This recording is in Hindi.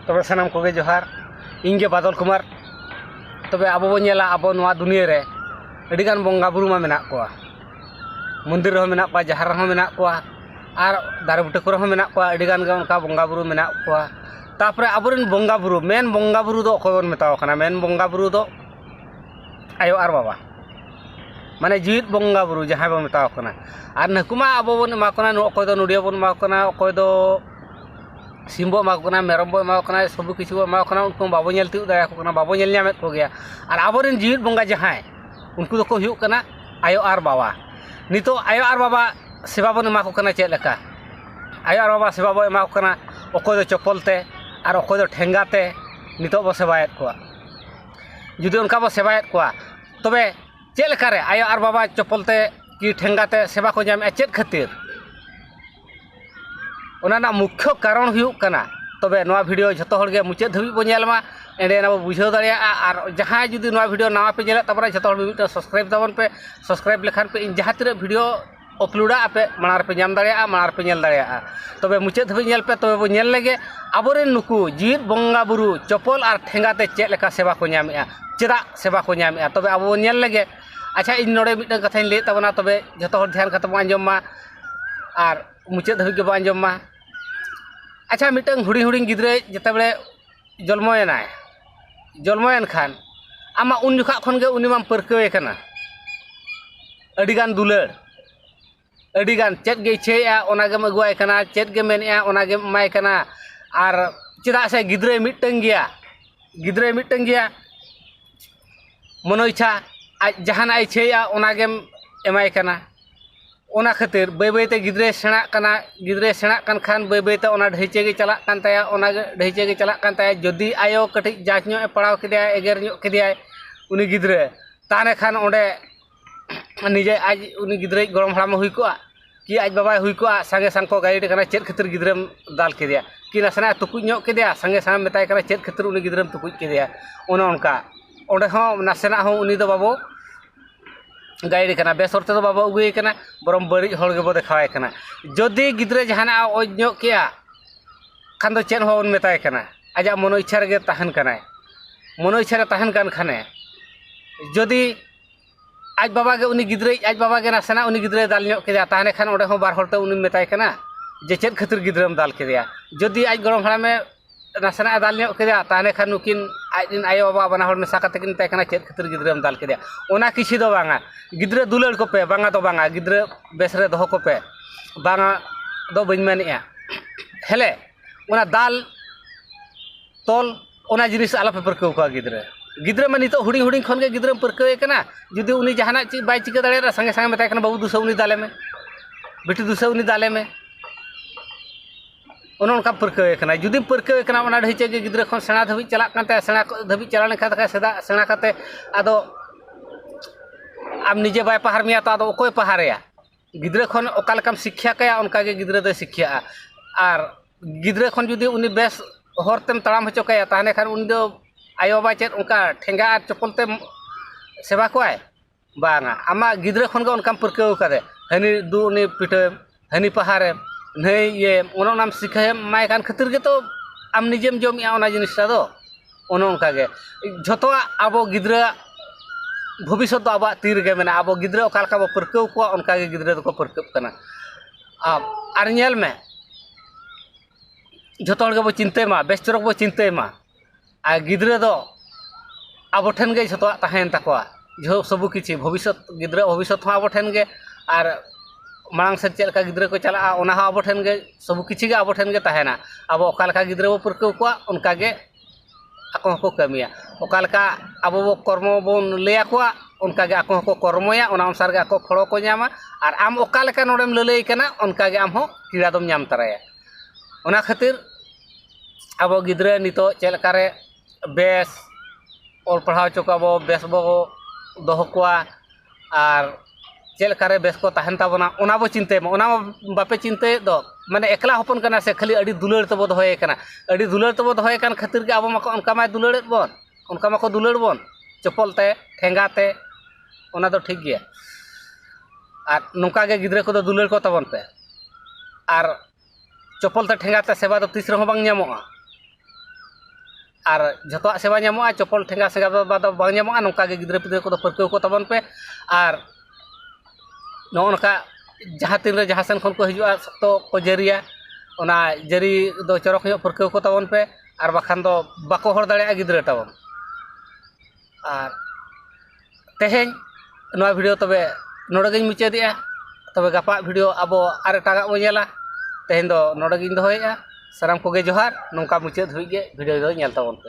तबे सनाम कोगे जोहार इंगे बादल कुमार तबे आबो बो नेला आबो नोआ दुनिया रे अडिगान बंगा बुरु मा मेना कोआ मंदिर रहो मेना कोआ जहार रहो मेना कोआ आर दारे बुटे को रहो मेना कोआ अडिगान गे उनका बंगा बुरु मेना कोआ तापरे आबोरेन बंगा बुरु मेन बंगा बुरु दो अखय बोन मेताव खाना मेन बंगा बुरु दो आयो आर बाबा माने जीवित बंगा बुरु जहां बो मेताव खाना आर नकुमा आबो बोन मा कोना नो अखय दो नुडिया बोन मा कोना अखय दो सिम्बो मा कोना मेरम बो मा कोना सब किछु बो मा कोना उनको बाबो नेल तिउ दाया कोना बाबो नेल न्यामेत को गया आर आबोरेन जीवित बंगा जहां उनको दो को हुयु कना आयो आर बाबा नितो आयो आर बाबा सेवा बो मा को कना चेद लेका आयो आर बाबा सेवा बो मा को कना अखय दो चप्पल ते आर अखय दो ठेंगा ते नितो बो सेवायत कोआ जुदि उनका बो सेवायत कोआ तबे चेद लेका रे आयो आर बाबा चप्पल ते कि ठेंगा ते सेवा को जाम चेद खातिर ओना मुख्य कारण हुयु कना तबे नोआ वीडियो जतो हरगे मुचाद धबि बो नेलमा एंडे ना बो बुझाव दाड़िया आर जहां जुदि नोआ वीडियो नावा पे नेला तबरा जतो हर मिटा सब्सक्राइब ताबन पे सब्सक्राइब लेखान पे इन जहां तिरे वीडियो अपलोडा आपे मानार पे नाम दाड़िया मानार पे नेल दाड़िया तबे मुचाद धबि नेल पे तबे बो नेल लेगे आबोरेन नुकु जीवित बंगा बुरु चप्पल आर ठेंगा ते चेद लेका सेवा को नामेआ चेदा सेवा को नामेआ तबे आबो नेल लेगे अच्छा इन नोडे मिटा कथाइन ले ताबना तबे जतो हर ध्यान कते बो आंजम मा आर मुचाद धबि के बो आंजम मा अच्छा मिटंग हुडिंग हुडिंग गिद्रे जते बेले जन्मयन खान आमा उन जुखा खन गे उनि माम परकवे कना अडिगान दुलर अडिगान चेद गे इच्छेया ओना गे मगुआय कना चेद गे मेनया ओना गे माय कना आर चिदा से गिद्रे मिटंग गया मनो इच्छा आज जहाना इच्छेया ओना गे एमाय कना ओना खातिर बै बैते गिद्रे सेणा कन खान बै बैते ओना ढैचे गे चला कान ताया ओना ढैचे गे चला कान ताया जदि आयो कटि जांच ᱧᱚ पड़ाव केदिया एगेर ᱧᱚ केदिया उनी गिद्रे ताने खान ओंडे निजे आज उनी गिद्रे गरम हराम हुई कोआ कि आज बाबा हुई कोआ संगे संग को गाइड कना चेद खातिर गिद्रेम दाल केदिया कि नासना तुकुज ᱧᱚ केदिया संगे संग मेताय कना चेद खातिर उनी गिद्रेम तुकुज केदिया ओना उनका ओंडे हो नासना हो उनी दो बाबो गाइड कना बेसर ते बाबा उगुय कना बरम बड़ी हड़ गेबो देखावाय कना जदि गिद्रे जहाना ओज ᱧᱚ केया खान दो चेन होन मेताय कना आजा मनो इच्छा रे तहन कना मनो इच्छा रे तहन कान खाने जदि आज बाबा गे उनी गिद्रे आज बाबा गे नासना उनी गिद्रे दाल ᱧᱚ केया ताहने खान ओडे हो बार हड़ते उनी मेताय कना जे चेद खातिर गिद्रेम दाल केया जदि आज गरम हड़ा में नासना दाल ᱧᱚ केया ताहने खान नुकिन आज दिन आयो बाबा बना हड़ मेसा कते किन ताय कना चेद खातिर गिद्रेम दाल केया ओना किछि दो बांगा गिद्रे दुलर को पे बांगा दो बांगा गिद्रे बेसरे दोहो को पे बांगा दो बइन मेनिया हेले ओना दाल तोल ओना जिनिस आला पे परकव को गिद्रे में नितो हुडिंग हुडिंग खन के गिद्रे परकवे कना जुदि उनी जहाना ची बाय चिका दाड़े संगे संगे मेताय कना बाबू दुसो उनी दाले में बेटी दुसो उनी दाले में ओना उनका परकवे कना जुदि परकवे कना ओना ढैचे के गिद्रे खन सेणा धबि चला कानते सेणा धबि चला लेखा तका सेदा सेणा काते आदो आम निजे बाय पहाड़ मिया तो आदो ओकोय पहाड़या गिद्रे खन ओका लेकाम शिक्षा कया उनका के गिद्रे दो शिक्षा आर गिद्रे खन जुदि उनी बेस हरतेम ताड़ाम हचो कया ताहने खान उनी दो आयो बाबा चेद उनका ठेंगा आर चप्पल ते सेवा कोआय बांगा आमा गिद्रे खन गे उनकाम परकव कादे हनी दु उनी पिटे हनी पहाड़े नै ये ओना नाम शिखाय माय कान खातिर गे तो आम निजेम जमिया ओना जिनिसटा दो ओनो उनका गे झतो आबो गिद्रे भविष्य तो अब तीर गे मेना अब गिद्रे ओका लेका बो परकव को उनका गे गिद्रे दो को परकव कना आर नेल में झतो हर गे बो चिंते मा बेस चरक बो चिंते मा आ गिद्रे दो अब ठेन गे झतो ताहेन ताकोआ जो सब किछि भविष्य गिद्रे भविष्य हो अब ठेन गे आर मांग से चेद लेका गिद्रे को चला ओना हो अब ठेन गे सब किछि गे अब ठेन गे ताहेना अब ओका लेका गिद्रे बो परकव को उनका गे ako ko kamiya okalaka abo bo kormo bon leya ko onka ge ako ko kormoya ona ansar ge ako khoro ko nyama ar am okalaka nodem lelei kana onka ge am ho kira dom nyam taraya ona khatir abo gidre nito chelaka re bes ol padhaw choko abo bes bo doho koa ar चेलका रे बेस को तहन ताबना ओना बो चिंते मा ओना बापे चिंते दो माने एकला हपन कना से खाली अडी दुलड़ तबो दोहय कना अडी दुलड़ तबो दोहय कान खातिर के अब माको उनका मा दुलड़ेत बोन उनका माको दुलड़ बोन चप्पल ते ठेंगा ते ओना दो ठीक गया आर नोका गे गिद्रे को दो दुलड़ को तबन पे आर चप्पल ते ठेंगा ते सेवा दो तीस रहो बांग ᱧᱟᱢᱚᱜᱼᱟ और जतोआ सेवा ᱧᱟᱢᱚᱜᱼᱟ चपल ठेंगा सेगा दो बांग ᱧᱟᱢᱚᱜᱼᱟ ᱱᱚᱝᱠᱟ गे गिद्रा पिद्रा को परकेव को तबन पे और ᱱᱚᱜᱼᱚ ᱱᱚᱝᱠᱟ जहाँ तीन रे जहाँ सेन खन को हिजुआ सख्तो को जरिया ओना जरी दो चरक ᱧᱚᱜ परकेव को तबन पे और बाखान दो बाको हर दाड़ेया गिद्रा तबन और तेहेñ नोआ भिडियो तबे नोडे गिन मुचादेया तबे गापा भिडियो अब आर एटागा बो नेला तेहेñ दो नोडे गिन दोहोयेगा साराम कोगे जोहार नोंका मुचाद हुई गे भिडियो दो नेल तबन पे।